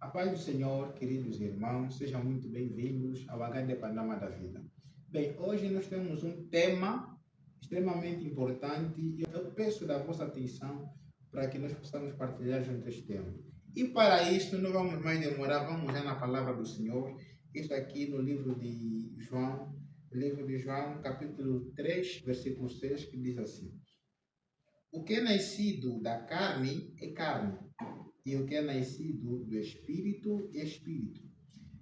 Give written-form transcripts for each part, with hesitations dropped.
A paz do Senhor, queridos irmãos, sejam muito bem-vindos ao HD Panorama da Vida. Bem, hoje nós temos um tema extremamente importante e eu peço da vossa atenção para que nós possamos partilhar juntos este tema. E para isto, não vamos mais demorar, vamos já na palavra do Senhor. Isto aqui no livro de João, capítulo 3, versículo 6, que diz assim: O que é nascido da carne é carne, e o que é nascido do Espírito é Espírito.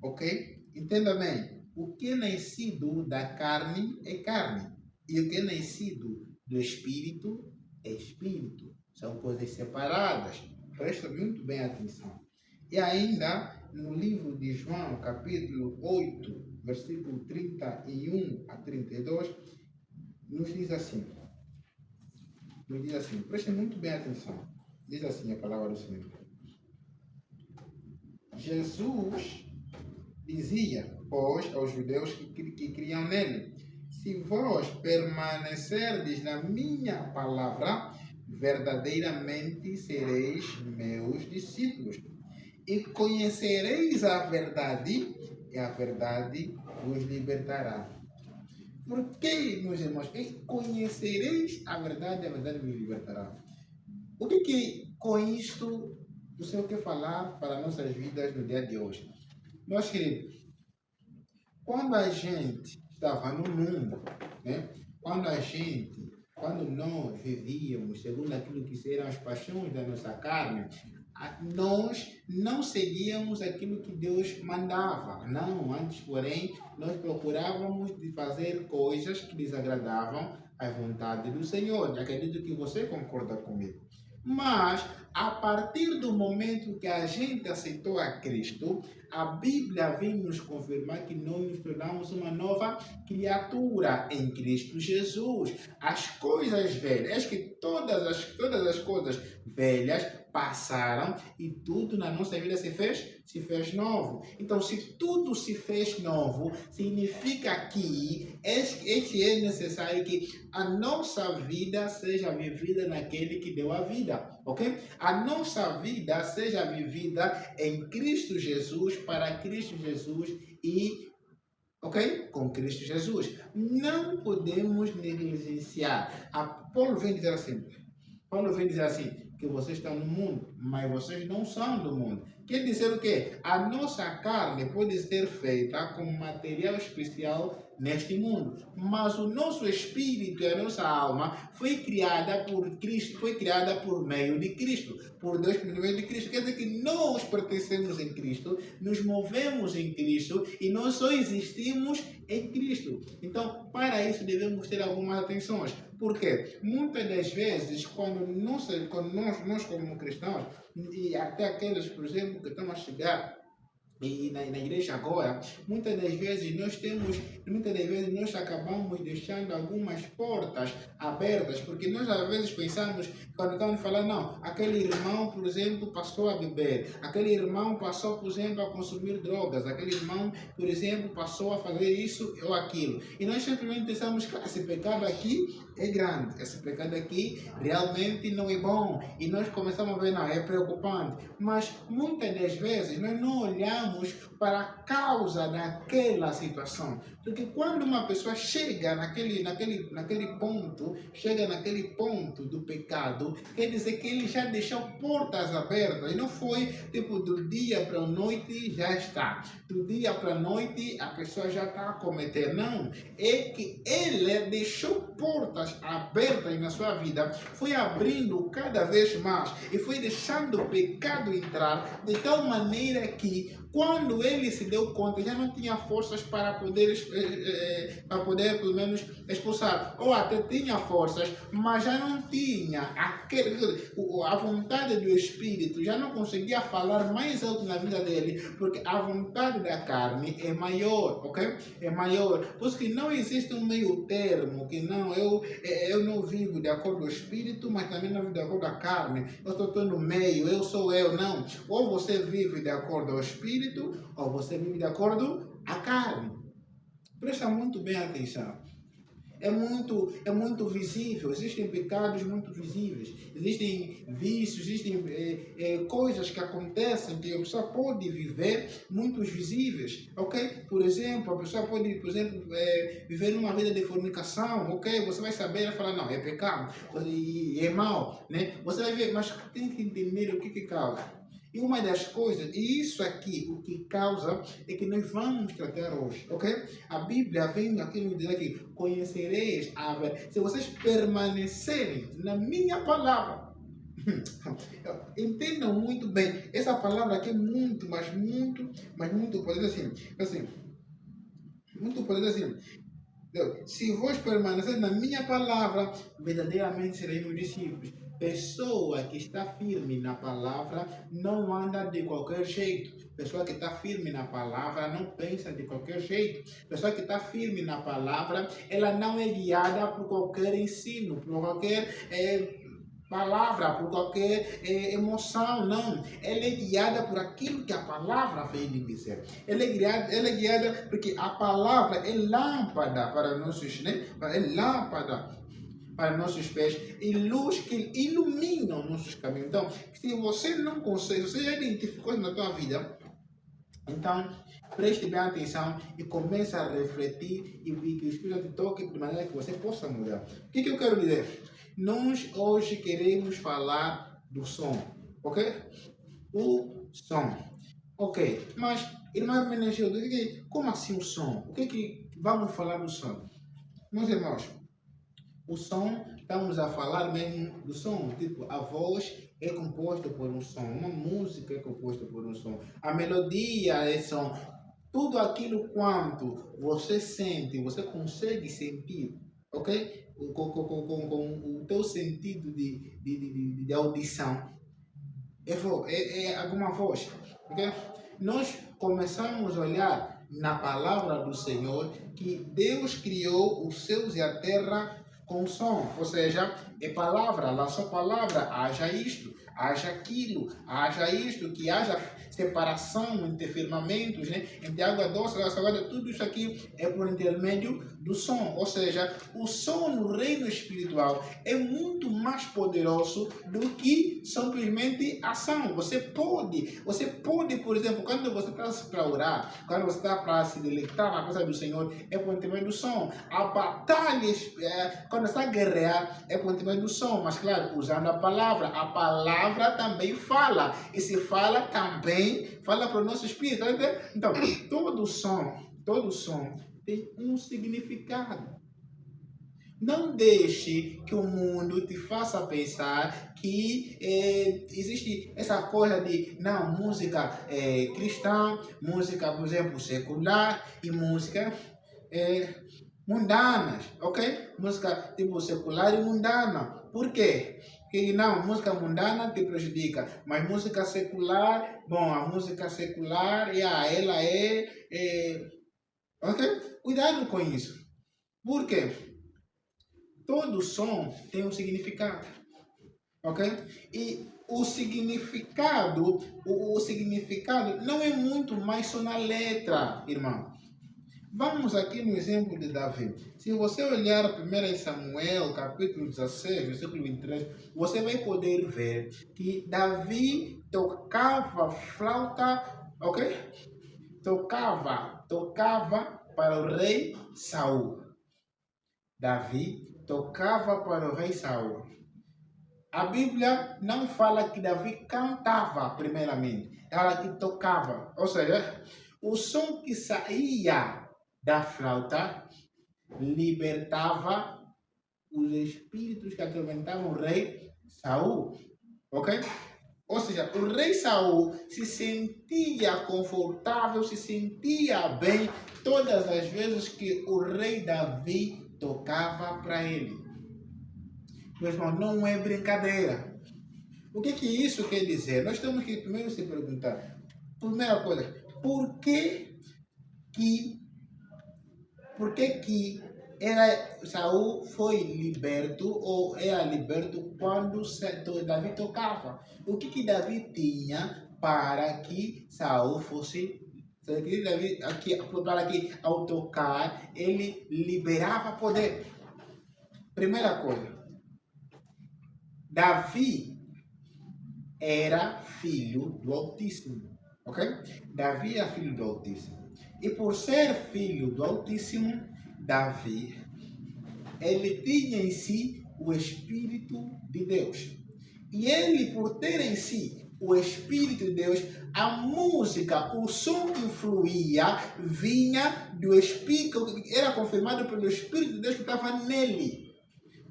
Ok? Entenda bem. O que é nascido da carne é carne. E o que é nascido do Espírito é Espírito. São coisas separadas. Presta muito bem atenção. E ainda, no livro de João, capítulo 8, versículo 31 a 32, nos diz assim. Preste muito bem atenção. Diz assim a palavra do Senhor. Jesus dizia, pois, aos judeus que criam nele: Se vós permanecerdes na minha palavra, verdadeiramente sereis meus discípulos, e conhecereis a verdade, e a verdade vos libertará. Por que, meus irmãos? Conhecereis a verdade vos libertará. O que com isto o Senhor quer falar para nossas vidas no dia de hoje? Meus queridos, quando a gente estava no mundo, né? Quando nós vivíamos segundo aquilo que eram as paixões da nossa carne, nós não seguíamos aquilo que Deus mandava. Não, antes, porém, nós procurávamos de fazer coisas que desagradavam à vontade do Senhor. Acredito que você concorda comigo. Mas, a partir do momento que a gente aceitou a Cristo, a Bíblia vem nos confirmar que nós nos tornamos uma nova criatura em Cristo Jesus. As coisas velhas, que todas as coisas velhas passaram e tudo na nossa vida se fez novo. Então, se tudo se fez novo, significa que é necessário que a nossa vida seja vivida naquele que deu a vida, ok? A nossa vida seja vivida em Cristo Jesus, para Cristo Jesus e, ok? Com Cristo Jesus. Não podemos negligenciar. Paulo vem dizer assim, que vocês estão no mundo, mas vocês não são do mundo. Quer dizer o quê? A nossa carne pode ser feita com material especial neste mundo, mas o nosso espírito e a nossa alma foi criada por Cristo, foi criada por meio de Cristo, por Deus por meio de Cristo. Quer dizer que nós pertencemos em Cristo, nos movemos em Cristo e nós só existimos em Cristo. Então, para isso devemos ter algumas atenções. Porque muitas das vezes, quando nós como cristãos, e até aqueles, por exemplo, que estão a chegar e na igreja agora, muitas das vezes nós acabamos deixando algumas portas abertas, porque nós às vezes pensamos, quando estamos falando, não, aquele irmão, por exemplo, passou a beber, aquele irmão passou, por exemplo, a consumir drogas, aquele irmão, por exemplo, passou a fazer isso ou aquilo, e nós simplesmente pensamos que esse pecado aqui é grande, esse pecado aqui realmente não é bom, e nós começamos a ver, não, é preocupante, mas muitas das vezes nós não olhamos para a causa daquela situação. Porque quando uma pessoa chega naquele ponto do pecado, quer dizer que ele já deixou portas abertas. E não foi tipo do dia para a noite já está. Do dia para a noite a pessoa já está a cometer. Não. É que ele deixou portas abertas na sua vida. Foi abrindo cada vez mais. E foi deixando o pecado entrar de tal maneira que quando ele se deu conta, já não tinha forças para poder pelo menos expulsar. Ou até tinha forças, mas já não tinha a vontade do Espírito, já não conseguia falar mais alto na vida dele, porque a vontade da carne é maior, ok? É maior. Por isso que não existe um meio termo, que não, eu não vivo de acordo com o Espírito, mas também não vivo de acordo com a carne. Eu estou no meio, eu sou eu, não. Ou você vive de acordo ao Espírito, ou você vive de acordo à carne. Presta muito bem atenção. é muito visível, existem pecados muito visíveis, existem vícios, existem coisas que acontecem que a pessoa pode viver muito visíveis, ok? Por exemplo, a pessoa pode, por exemplo, viver uma vida de fornicação, ok? Você vai saber e falar, não, é pecado, e é mal, né? Você vai ver, mas tem que entender o que causa. E uma das coisas, e isso aqui, o que causa, é que nós vamos tratar hoje, ok? A Bíblia vem aqui nos dizer que conhecereis a verdade. Se vocês permanecerem na minha palavra, entendam muito bem, essa palavra aqui é muito, mas muito poderosa assim, muito poderosa assim. Se vós permanecer na minha palavra, verdadeiramente sereis meus discípulos. Pessoa que está firme na palavra não anda de qualquer jeito. Pessoa que está firme na palavra não pensa de qualquer jeito. Pessoa que está firme na palavra, ela não é guiada por qualquer ensino, por qualquer palavra, por qualquer emoção, não. Ela é guiada por aquilo que a palavra vem lhe dizer. Ela é guiada porque a palavra é lâmpada para nossos, né? É lâmpada para nossos pés e luz que ilumina os nossos caminhos. Então, se você não consegue, você já identificou isso na tua vida, então preste bem atenção e comece a refletir e que o Espírito te toque de maneira que você possa mudar. O que eu quero dizer? Nós hoje queremos falar do som, ok? O som. Ok, mas, irmã Menegildo, como assim o som? O que vamos falar do som? Meus irmãos, o som, estamos a falar mesmo do som, tipo, a voz é composta por um som, uma música é composta por um som, a melodia é som, tudo aquilo quanto você sente, você consegue sentir, ok? Com o teu sentido de audição, é alguma voz, ok? Nós começamos a olhar na palavra do Senhor que Deus criou os céus e a terra com som, ou seja, é palavra, lançou palavra, haja isto, haja aquilo, haja isto, que haja separação entre firmamentos, né? Entre água doce e água salgada, tudo isso aqui é por intermédio do som, ou seja, o som no reino espiritual é muito mais poderoso do que simplesmente ação. Você pode, por exemplo, quando você está para orar, quando você está para se deleitar na presença do Senhor, é por intermédio do som. A batalha, quando você está a guerrear, é por intermédio do som, mas claro, usando a palavra também fala, e se fala também, fala para o nosso espírito, tá entendendo? Então, todo som tem um significado. Não deixe que o mundo te faça pensar que existe essa coisa de, não, música cristã, música, por exemplo, secular e música mundanas, ok? Música tipo secular e mundana. Por quê? Porque não, música mundana te prejudica, mas música secular, bom, a música secular, ela ok? Cuidado com isso. Por quê? Todo som tem um significado, ok? E o significado não é muito mais só na letra, irmão. Vamos aqui no exemplo de Davi. Se você olhar 1 Samuel, capítulo 16, versículo 23, você vai poder ver que Davi tocava flauta, ok? Tocava para o rei Saul. Davi tocava para o rei Saul. A Bíblia não fala que Davi cantava primeiramente, ela que tocava. Ou seja, o som que saía da flauta libertava os espíritos que atormentavam o rei Saul. Ok? Ou seja, o rei Saul se sentia confortável, se sentia bem todas as vezes que o rei Davi tocava para ele. Meu irmão, não é brincadeira. O que isso quer dizer? Nós temos que primeiro se perguntar. Primeira coisa, por que Saul foi liberto ou era liberto quando Davi tocava? O que Davi tinha para que Saul fosse para que ao tocar ele liberava poder? Primeira coisa, Davi era filho do Altíssimo, ok? Davi era filho do Altíssimo. E por ser filho do Altíssimo, Davi, ele tinha em si o Espírito de Deus. E ele, por ter em si o Espírito de Deus, a música, o som que fluía, vinha do Espírito, era confirmado pelo Espírito de Deus que estava nele.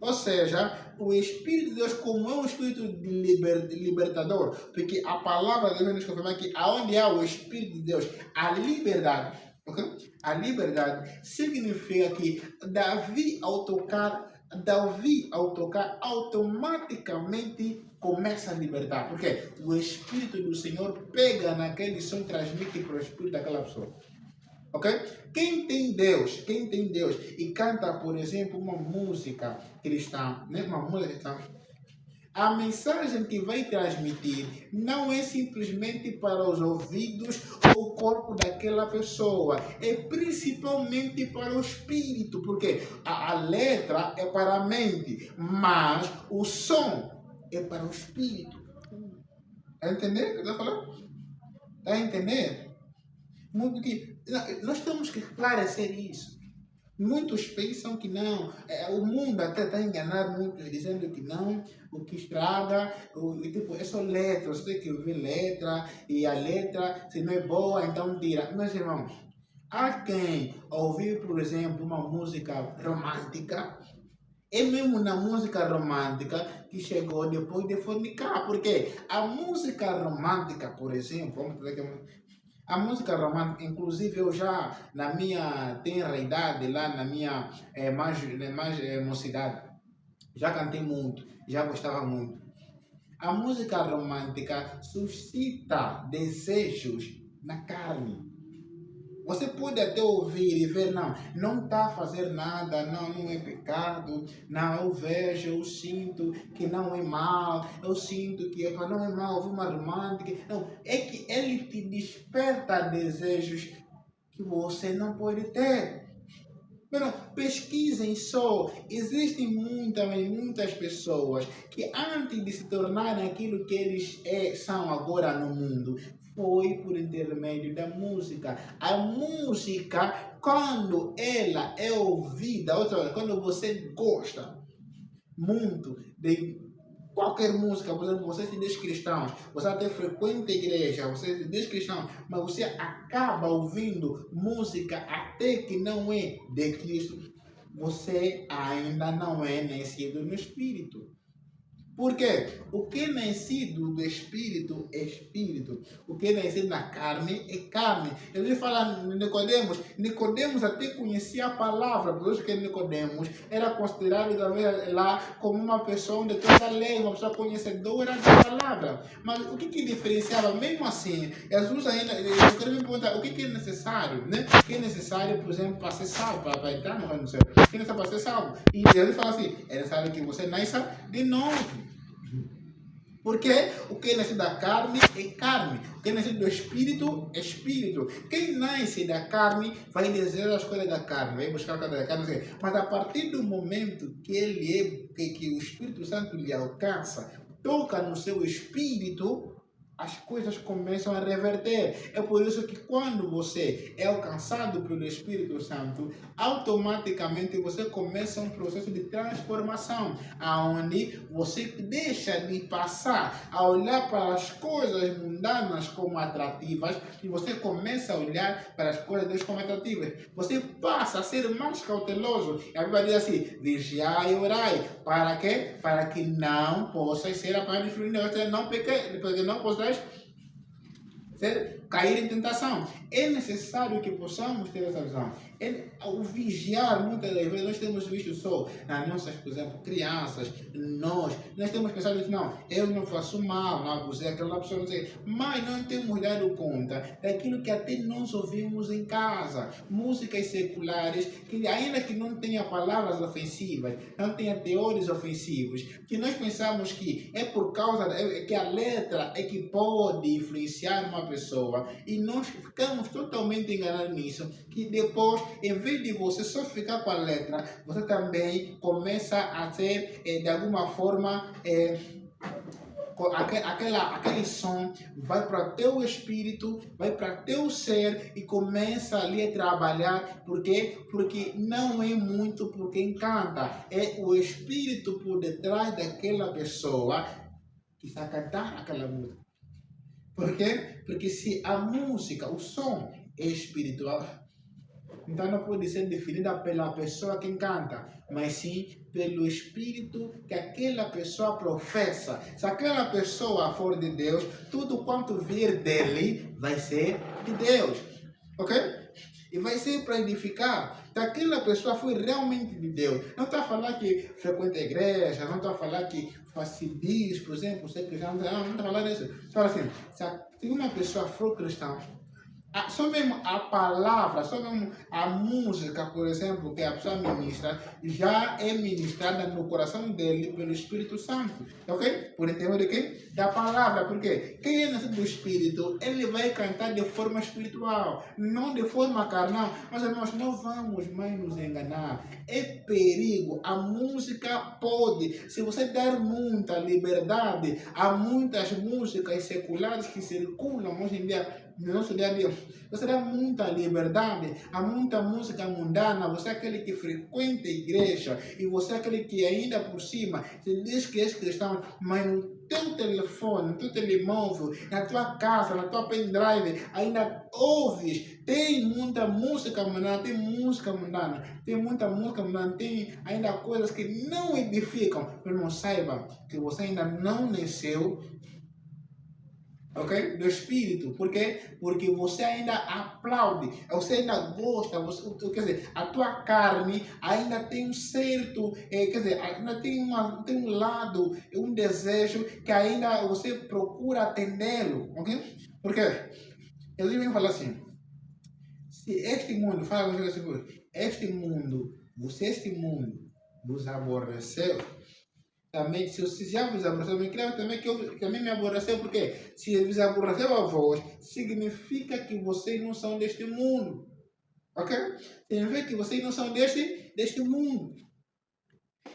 Ou seja, o Espírito de Deus, como é um Espírito de libertador, porque a palavra de Deus nos confirma que aonde há o Espírito de Deus, a liberdade. Okay? A liberdade significa que Davi, ao tocar, automaticamente começa a libertar. Porque o Espírito do Senhor pega naquele som e transmite para o Espírito daquela pessoa. Ok? Quem tem Deus e canta, por exemplo, uma música cristã, né? Uma música cristã, a mensagem que vai transmitir não é simplesmente para os ouvidos ou o corpo daquela pessoa, é principalmente para o espírito, porque a letra é para a mente, mas o som é para o espírito. Está a entender o que eu estou falando? Está a entender? Muito que nós temos que esclarecer isso. Muitos pensam que não, o mundo até está a enganar muitos, dizendo que não, o que estraga, tipo, é só letra, você tem que ouvir letra, e a letra, se não é boa, então tira. Meus irmãos, há quem ouvir, por exemplo, uma música romântica, é mesmo na música romântica que chegou depois de fornicar, porque a música romântica, por exemplo, vamos dizer que a música romântica, inclusive eu já, na minha tenra idade, lá na minha mocidade, já cantei muito, já gostava muito. A música romântica suscita desejos na carne. Você pode até ouvir e ver, não está a fazer nada, não é pecado, não, eu vejo, eu sinto que não é mal, eu sinto que não é mal ouvir uma romântica. Não, é que ele te desperta desejos que você não pode ter. Não, pesquisem só, existem muitas pessoas que antes de se tornarem aquilo que eles são agora no mundo, foi por intermédio da música. A música, quando ela é ouvida, quando você gosta muito de qualquer música, por exemplo, você se diz cristão, você até frequenta a igreja, você se diz cristão, mas você acaba ouvindo música até que não é de Cristo, você ainda não é nascido no Espírito. Porque o que é nascido do Espírito é Espírito. O que é nascido na carne é carne. Ele fala Nicodemos. Nicodemos até conhecia a palavra. Por isso que Nicodemos era considerado lá como uma pessoa de toda a lei, uma pessoa conhecedora da palavra. Mas o que diferenciava? Mesmo assim, Jesus ainda... Eu quero me perguntar, o que é necessário? Né? O que é necessário, por exemplo, para ser salvo, para entrar no reino do céu? O que é necessário para ser salvo? E ele fala assim, é necessário que você nasça de novo. Porque o que nasce da carne é carne. O que nasce do espírito é espírito. Quem nasce da carne vai desejar as coisas da carne, vai buscar as coisas da carne. Mas a partir do momento que que o Espírito Santo lhe alcança, toca no seu espírito, as coisas começam a reverter. É por isso que quando você é alcançado pelo Espírito Santo, automaticamente você começa um processo de transformação, onde você deixa de passar a olhar para as coisas mundanas como atrativas e você começa a olhar para as coisas de Deus como atrativas. Você passa a ser mais cauteloso. A Bíblia diz assim, vigiai e orai. Para quê? Para que não possas ser apanhado de fluir, não pequei, porque não possas cair em tentação. É necessário que possamos ter essa visão. Ao vigiar, muitas das vezes, nós temos visto só nas nossas, por exemplo, crianças, nós temos pensado assim, não, eu não faço mal, não abusei aquela pessoa, não sei, mas não temos dado conta daquilo que até nós ouvimos em casa, músicas seculares, que ainda que não tenha palavras ofensivas, não tenha teores ofensivos, que nós pensamos que é por causa que a letra é que pode influenciar uma uma pessoa e nós ficamos totalmente enganados nisso, que depois, em vez de você só ficar com a letra, você também começa a ser, de alguma forma, aquele som vai para teu espírito, vai para teu ser e começa ali a trabalhar. Por quê? Porque não é muito por quem canta, é o espírito por detrás daquela pessoa que está a cantar aquela música. Por quê? Porque se a música, o som é espiritual, então não pode ser definida pela pessoa que canta, mas sim pelo espírito que aquela pessoa professa. Se aquela pessoa for de Deus, tudo quanto vir dele vai ser de Deus. Ok? E vai ser para edificar. Se aquela pessoa foi realmente de Deus. Não está a falar que frequenta a igreja, não está a falar que faz CDs, por exemplo, sei que já não está a falar disso. Fala assim, se uma pessoa for cristã, só mesmo a palavra, só mesmo a música, por exemplo, que a pessoa ministra, já é ministrada no coração dele pelo Espírito Santo. Ok? Por intermédio de quê? Da palavra. Porque quem é nascido do Espírito, ele vai cantar de forma espiritual, não de forma carnal. Mas, irmãos, não vamos mais nos enganar. É perigo. A música pode, se você der muita liberdade, há muitas músicas seculares que circulam hoje em dia, no nosso dia a dia. Você dá muita liberdade, há muita música mundana. Você é aquele que frequenta a igreja e você é aquele que ainda por cima se diz que é cristão, mas no teu telefone, no teu telemóvel, na tua casa, na tua pendrive, ainda ouves. Tem muita música mundana, tem música mundana, tem muita música mundana, tem ainda coisas que não edificam. Mas não saiba que você ainda não nasceu, ok? Do Espírito. Por quê? Porque você ainda aplaude, você ainda gosta, quer dizer, a tua carne ainda tem um certo, quer dizer, ainda tem um lado, um desejo que ainda você procura atendê-lo, ok? Por quê? Eu devia falar assim, se este mundo, fala assim, este mundo vos aborreceu, também, se você já vos aborreceu, me creio também que também me aborreceu, porque se vos aborreceu a vós, significa que vocês não são deste mundo. Ok? Significa que vocês não são deste mundo.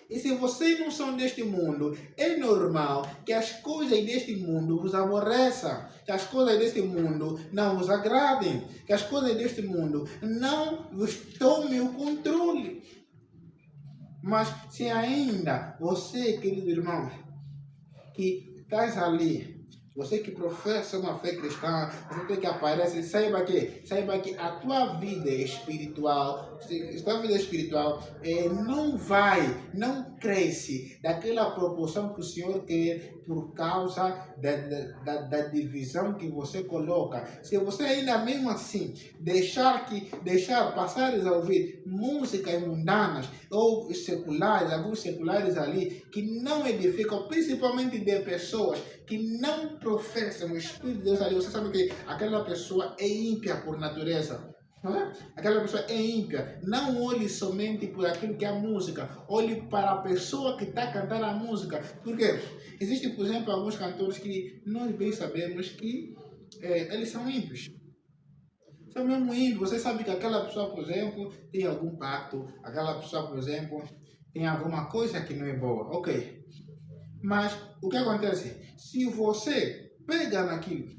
E se vocês não são deste mundo, é normal que as coisas deste mundo vos aborreçam, que as coisas deste mundo não vos agradem, que as coisas deste mundo não vos tomem o controle. Mas se ainda você, querido irmão, que estás ali, você que professa uma fé cristã, você que aparece, saiba que a tua vida espiritual, não cresce daquela proporção que o Senhor quer por causa da divisão que você coloca. Se você ainda mesmo assim deixar passares a ouvir músicas mundanas ou seculares, alguns seculares ali, que não edificam, principalmente de pessoas que não professam o Espírito de Deus ali, você sabe que aquela pessoa é ímpia por natureza. Não é? Aquela pessoa é ímpia. Não olhe somente por aquilo que é a música, olhe para a pessoa que está cantando a música. Porque existem, por exemplo, alguns cantores que nós bem sabemos que eles são ímpios. São mesmo ímpios. Você sabe que aquela pessoa, por exemplo, tem algum pacto, aquela pessoa, por exemplo, tem alguma coisa que não é boa. Ok. Mas o que acontece? Se você pega naquilo,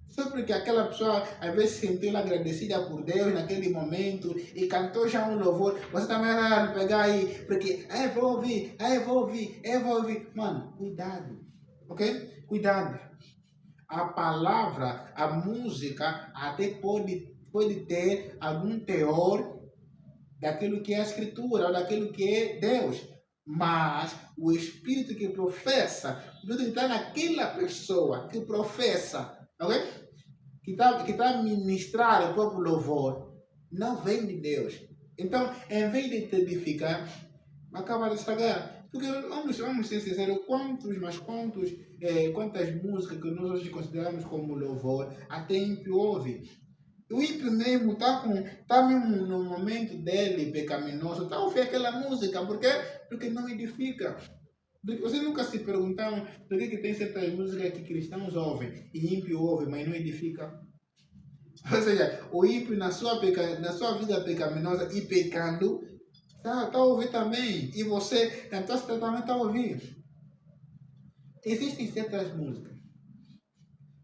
só porque aquela pessoa às vezes se sentiu agradecida por Deus naquele momento e cantou já um louvor, você também vai pegar aí, porque vou ouvir. Mano, cuidado, ok? Cuidado. A palavra, a música até pode ter algum teor daquilo que é a Escritura, ou daquilo que é Deus. Mas o Espírito que professa, o Espírito que está naquela pessoa que professa, ok? Que está a ministrar o próprio louvor, não vem de Deus. Então, em vez de te edificar, acaba de estragar. Porque vamos ser sinceros, quantas músicas que nós hoje consideramos como louvor, até ímpio ouve. O ímpio mesmo está mesmo no momento dele pecaminoso, está a ouvir aquela música, por quê? Porque não edifica. Porque vocês nunca se perguntaram por que tem certas músicas que cristãos ouvem e ímpio ouve, mas não edifica? Ou seja, o ímpio na sua vida pecaminosa e pecando, tá a ouvir também. E você, na tua cidade também está a ouvir. Existem certas músicas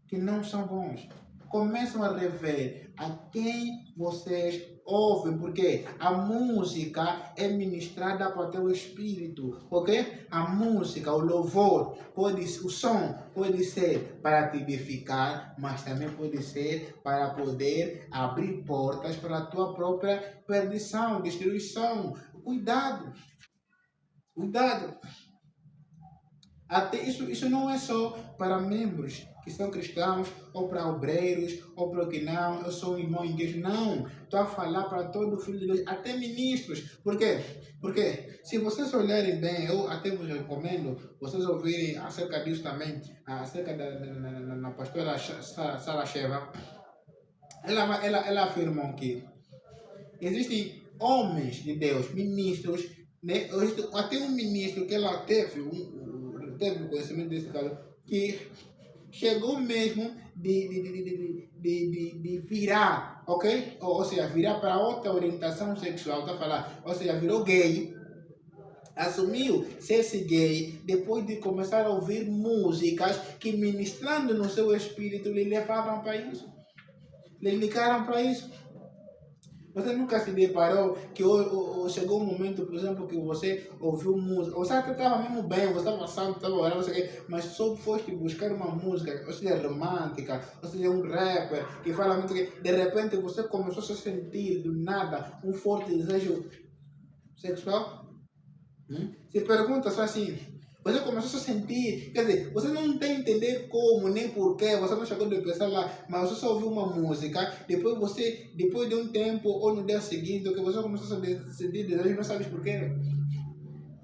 que não são bons. Começam a rever a quem vocês ouvem, porque a música é ministrada para o teu espírito, ok? A música, o louvor, o som pode ser para te edificar, mas também pode ser para poder abrir portas para a tua própria perdição, destruição. Cuidado, cuidado. Até isso não é só para membros que são cristãos, ou para obreiros, ou para o que não, eu sou um irmão em igreja. Não, estou a falar para todo filho de Deus, até ministros. Por quê? Porque se vocês olharem bem, eu até vos recomendo vocês ouvirem acerca disso também, acerca da pastora Sara Sheva. Ela afirmou que existem homens de Deus, ministros, né? Até um ministro que ela teve o conhecimento desse caso, que chegou mesmo de virar, ok? Ou seja, virar para outra orientação sexual, tá falar? Ou seja, virou gay, assumiu ser-se gay, depois de começar a ouvir músicas que ministrando no seu espírito lhe levavam para isso, lhe indicaram para isso. Você nunca se deparou que chegou um momento, por exemplo, que você ouviu música, você até estava mesmo bem, você estava passando, estava orando, mas só foste buscar uma música, ou seja, romântica, ou seja, um rapper, que fala muito que de repente você começou a se sentir do nada um forte desejo sexual? Se pergunta só assim, você começou a sentir, quer dizer, você não tem a entender como, nem porquê, você não chegou a pensar lá, mas você só ouviu uma música, depois de um tempo, ou no dia seguinte, que você começou a sentir desejo, não sabes porquê.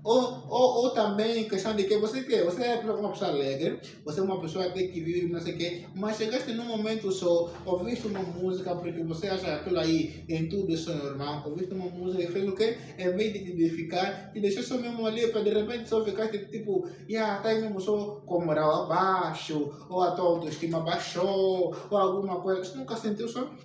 Ou também questão de que você é uma pessoa alegre, você é uma pessoa até que vive não sei o quê, mas chegaste num momento só, ouviste uma música porque você acha que aquilo aí em tudo isso é normal, ouviste uma música e fez o quê? Em vez de te edificar, te deixou só mesmo ali para de repente só ficaste tipo, tá aí mesmo só com moral abaixo, ou a tua autoestima baixou, ou alguma coisa, você nunca sentiu só?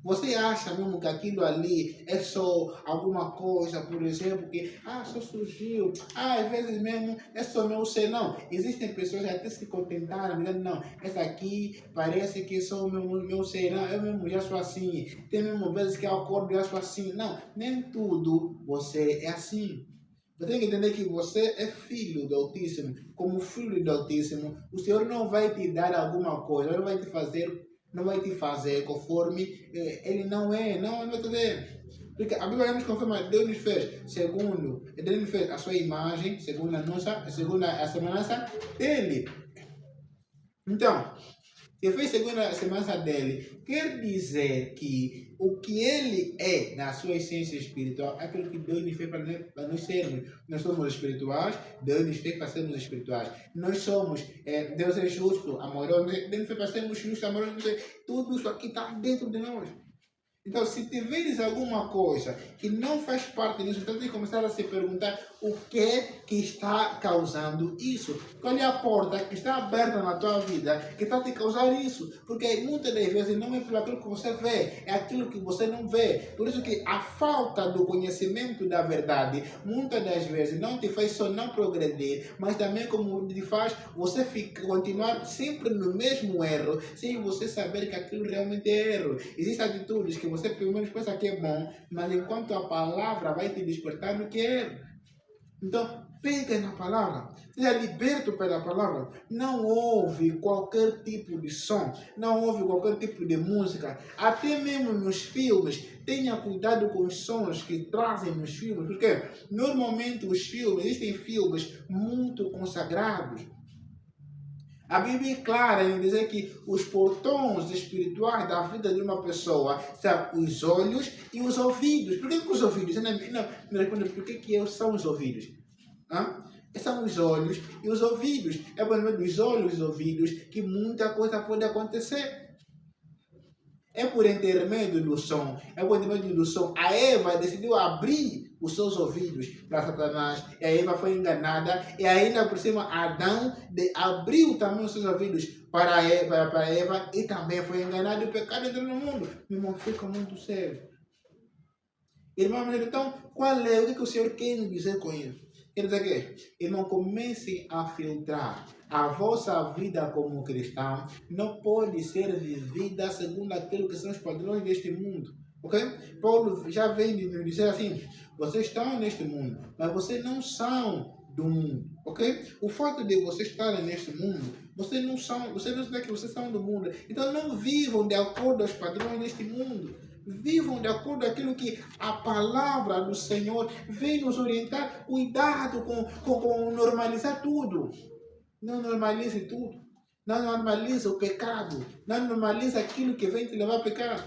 Você acha mesmo que aquilo ali é só alguma coisa, por exemplo, que só surgiu, às vezes mesmo é só meu ser, não. Existem pessoas que até se contentaram, dizendo, não, essa aqui parece que é só o meu ser, não, eu mesmo já sou assim. Tem mesmo vezes que eu acordo e já sou assim. Não, nem tudo você é assim. Você tem que entender que você é filho do Altíssimo. Como filho do Altíssimo, o Senhor não vai te dar alguma coisa, Ele não vai te fazer conforme Ele não é, não vai te fazer. Porque a Bíblia nos confirma, Deus nos fez segundo, Deus nos fez a sua imagem, segundo a semelhança dele. Então, se fez segundo a semelhança dele, quer dizer que o que ele é na sua essência espiritual é aquilo que Deus nos fez para nós sermos. Nós somos espirituais, Deus nos fez para sermos espirituais. Nós somos, Deus é justo, amoroso, Deus nos fez para sermos justos, amorosos. Tudo isso aqui está dentro de nós. Então, se tiveres alguma coisa que não faz parte disso, então tem que começar a se perguntar o que está causando isso. Qual é a porta que está aberta na tua vida que está a te causar isso? Porque muitas das vezes não é por aquilo que você vê, é aquilo que você não vê. Por isso que a falta do conhecimento da verdade, muitas das vezes, não te faz só não progredir, mas também como te faz você continuar sempre no mesmo erro, sem você saber que aquilo realmente é erro. Existem atitudes que você pelo menos pensa que é bom, mas enquanto a palavra vai te despertar no que é. Então, pega na palavra, seja liberto pela palavra. Não ouve qualquer tipo de som, não ouve qualquer tipo de música. Até mesmo nos filmes, tenha cuidado com os sons que trazem nos filmes, porque normalmente existem filmes muito consagrados. A Bíblia é clara em dizer que os portões espirituais da vida de uma pessoa são os olhos e os ouvidos. Por que os ouvidos? Não me responde por que são os ouvidos. São os olhos e os ouvidos. É por meio dos olhos e dos ouvidos que muita coisa pode acontecer. É por intermédio do som. É por intermédio do som. A Eva decidiu abrir os seus ouvidos para Satanás. E a Eva foi enganada. E ainda por cima, Adão abriu também os seus ouvidos para Eva e também foi enganado. E o pecado entrou no mundo. Meu irmão, fica muito sério. Irmão, então, qual é o que o Senhor quer nos dizer com isso? Quer dizer que, irmão, comecem a filtrar. A vossa vida como cristão não pode ser vivida segundo aquilo que são os padrões deste mundo. Ok? Paulo já vem de nos dizer assim, vocês estão neste mundo, mas vocês não são do mundo. Ok? O fato de vocês estarem neste mundo, vocês não sabem que vocês são do mundo. Então não vivam de acordo aos padrões deste mundo. Vivam de acordo com aquilo que a palavra do Senhor vem nos orientar. Cuidado com normalizar tudo. Não normalize tudo. Não normalize o pecado. Não normalize aquilo que vem te levar a pecar.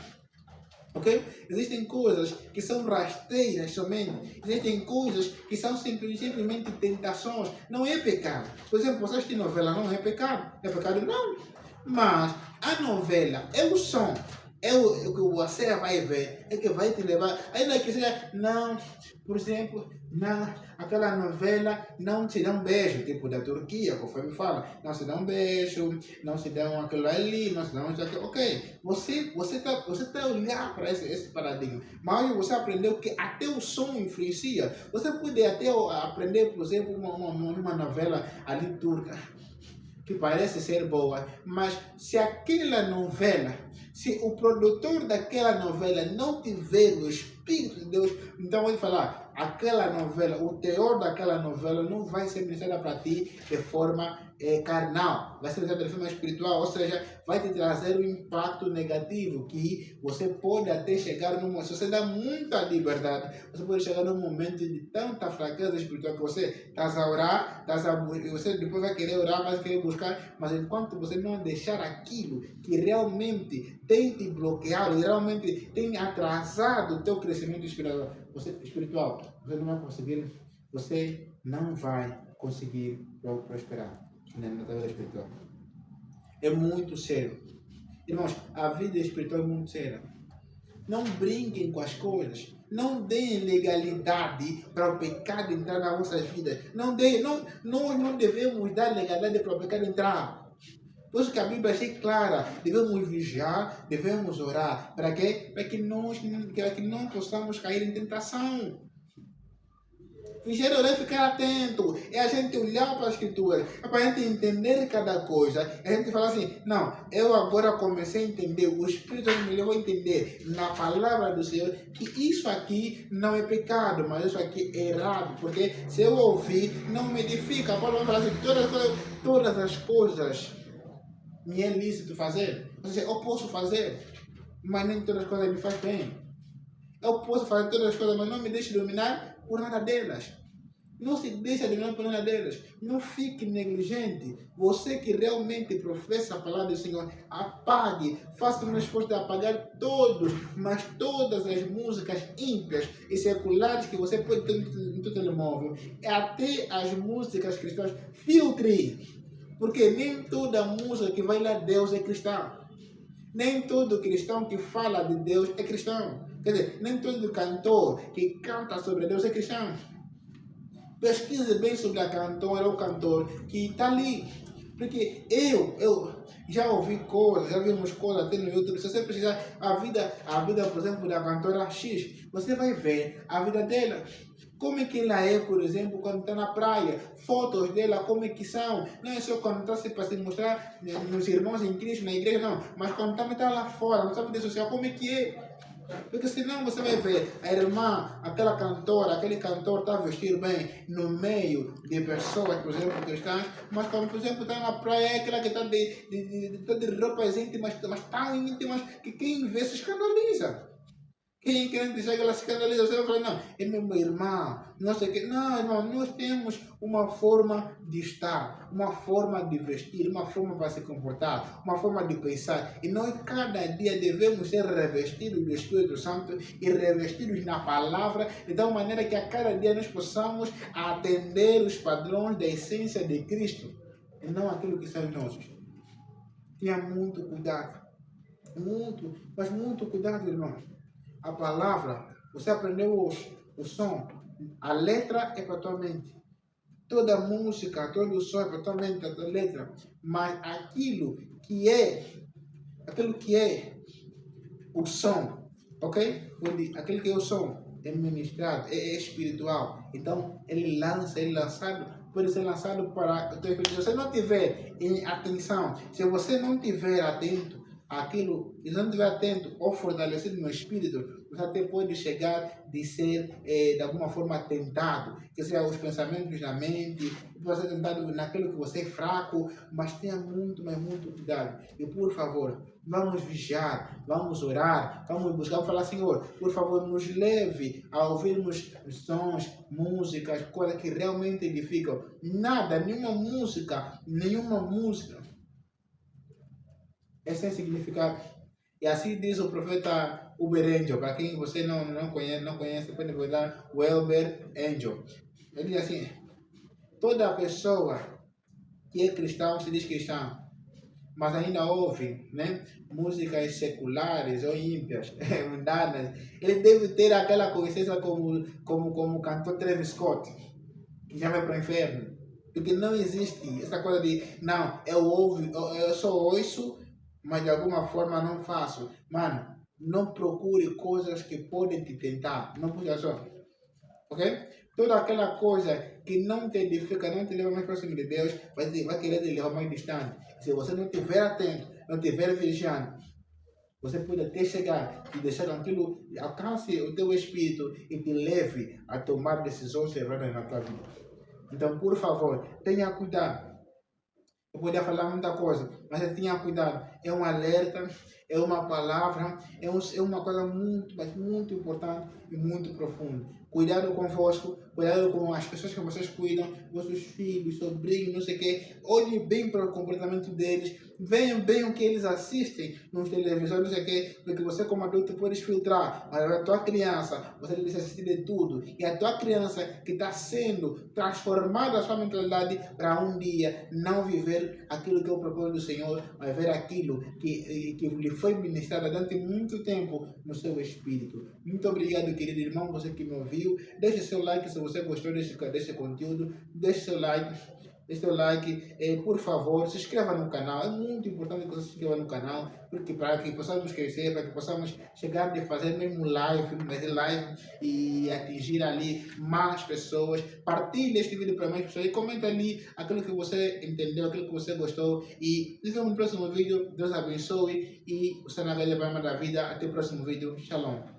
Ok? Existem coisas que são rasteiras somente. Existem coisas que são simplesmente tentações. Não é pecado. Por exemplo, você assistir novela não é pecado. É pecado? Não. Mas a novela é o som. É o que você vai ver, é que vai te levar. Ainda que seja, não, por exemplo, não, aquela novela não se dá um beijo, tipo da Turquia, conforme fala, não se dá um beijo, não se dá aquilo ali, não se dá aquilo. Ok, você tá a olhar para esse paradigma, mas você aprendeu que até o som influencia. Você pode até aprender, por exemplo, uma novela ali turca, que parece ser boa, mas se aquela novela, se o produtor daquela novela não tiver o Espírito de Deus, então vou falar, aquela novela, o teor daquela novela não vai ser ministrada para ti de forma carnal, vai ser ministrada de forma espiritual, ou seja, vai te trazer um impacto negativo que você pode até chegar num momento, se você dá muita liberdade, você pode chegar num momento de tanta fraqueza espiritual que você está a orar, você depois vai querer orar, vai querer buscar, mas enquanto você não deixar aquilo que realmente tem te bloqueado, realmente tem atrasado o teu crescimento espiritual, você não vai conseguir, você não vai conseguir prosperar na vida espiritual. É muito sério. Irmãos, a vida espiritual é muito séria. Não brinquem com as coisas. Não deem legalidade para o pecado entrar nas vossas vidas. Nós não devemos dar legalidade para o pecado entrar. Por isso que a Bíblia é clara. Devemos vigiar, devemos orar. Para quê? Para que não possamos cair em tentação. Vigiar e orar é ficar atento. É a gente olhar para a Escritura. É para a gente entender cada coisa. É a gente falar assim, não, eu agora comecei a entender. O Espírito me levou a entender na palavra do Senhor que isso aqui não é pecado, mas isso aqui é errado. Porque se eu ouvir, não me edifica. Paulo vai falar assim, todas as coisas me é lícito fazer. Ou seja, eu posso fazer, mas nem todas as coisas me fazem bem. Eu posso fazer todas as coisas, mas não me deixe dominar por nada delas. Não se deixe dominar por nada delas. Não fique negligente. Você que realmente professa a palavra do Senhor, apague, faça um esforço de apagar todas as músicas ímpias e seculares que você pode ter no seu telemóvel. Até as músicas cristãs, filtre. Porque nem toda música que vai lá a Deus é cristã. Nem todo cristão que fala de Deus é cristão. Quer dizer, nem todo cantor que canta sobre Deus é cristão. Pesquise bem sobre a cantora ou cantor que está ali. Porque eu já ouvi coisas, já vimos coisas até no YouTube. Se você precisar a vida, por exemplo, da cantora X, você vai ver a vida dela. Como é que ela é, por exemplo, quando está na praia? Fotos dela, como é que são? Não é só quando está para se mostrar nos irmãos em Cristo, na igreja, não. Mas quando também está lá fora, na sua vida social, como é que é? Porque senão você vai ver a irmã, aquela cantora, aquele cantor está a vestir bem no meio de pessoas, por exemplo, cristãs, mas quando, por exemplo, está na praia, é aquela que está de roupas íntimas, mas tão íntimas que quem vê se escandaliza. Quem crente chega lá se escandaliza, você vai falar, não, é meu irmão, não sei o que. Não, irmão, nós temos uma forma de estar, uma forma de vestir, uma forma para se comportar, uma forma de pensar. E nós cada dia devemos ser revestidos do Espírito Santo e revestidos na palavra, de tal maneira que a cada dia nós possamos atender os padrões da essência de Cristo, e não aquilo que são nossos. Tenha muito cuidado. Mas muito cuidado, irmão. A palavra, você aprendeu o som, A letra é para a tua mente. Toda música, todo som é para a tua mente, a tua letra. Mas aquilo que é o som, ok? Aquele que é o som é ministrado, é espiritual. Então, ele é lançado, pode ser lançado para o teu espírito. Se você não tiver em atenção, se você não tiver atento àquilo, se não estiver atento ou fortalecido no espírito, você até pode chegar de ser, de alguma forma, tentado, que seja os pensamentos na mente, você ser tentado naquilo que você é fraco, mas tenha muito, mas muito cuidado. E, por favor, vamos vigiar, vamos orar, vamos buscar, vamos falar, Senhor, por favor, nos leve a ouvirmos sons, músicas, coisas que realmente edificam. Nada, nenhuma música é sem significado. E assim diz o profeta Uber Angel. Para quem você não conhece, pode procurar o Uber Angel. Ele diz assim: toda pessoa que é cristão se diz cristão, mas ainda ouve, né, músicas seculares ou ímpias, mundanas. Ele deve ter aquela consciência como cantor Travis Scott, que já vai para o inferno. Porque não existe essa coisa de, não, eu só ouço, mas de alguma forma não faço. Mano, não procure coisas que podem te tentar. Não puxa só. Ok? Toda aquela coisa que não te edifica, não te leva mais próximo de Deus, vai querer te levar mais distante. Se você não estiver atento, não estiver vigiando, você pode até chegar e deixar aquilo, alcance o teu espírito e te leve a tomar decisões erradas na tua vida. Então, por favor, tenha cuidado. Eu podia falar muita coisa, mas tenha cuidado. É um alerta, é uma palavra, é uma coisa muito, mas muito importante e muito profunda. Cuidado convosco, cuidado com as pessoas que vocês cuidam, vossos filhos, sobrinhos, não sei o quê. Olhem bem para o comportamento deles, vejam bem o que eles assistem nos televisores, não sei o quê, porque você como adulto pode filtrar, mas a tua criança, você deve assistir de tudo. E a tua criança que está sendo transformada a sua mentalidade para um dia não viver aquilo que é o propósito do Senhor, mas ver aquilo que lhe foi ministrado durante muito tempo no seu espírito. Muito obrigado, querido irmão, você que me ouviu. Deixe seu like se você gostou desse conteúdo. Deixe seu like. Por favor, se inscreva no canal. É muito importante que você se inscreva no canal, porque para que possamos crescer, para que possamos chegar de fazer mesmo live e atingir ali mais pessoas. Partilhe este vídeo para mais pessoas e comenta ali aquilo que você entendeu, aquilo que você gostou. E nos vemos no próximo vídeo. Deus abençoe e o Sanagalha vai mandar vida. Até o próximo vídeo. Shalom.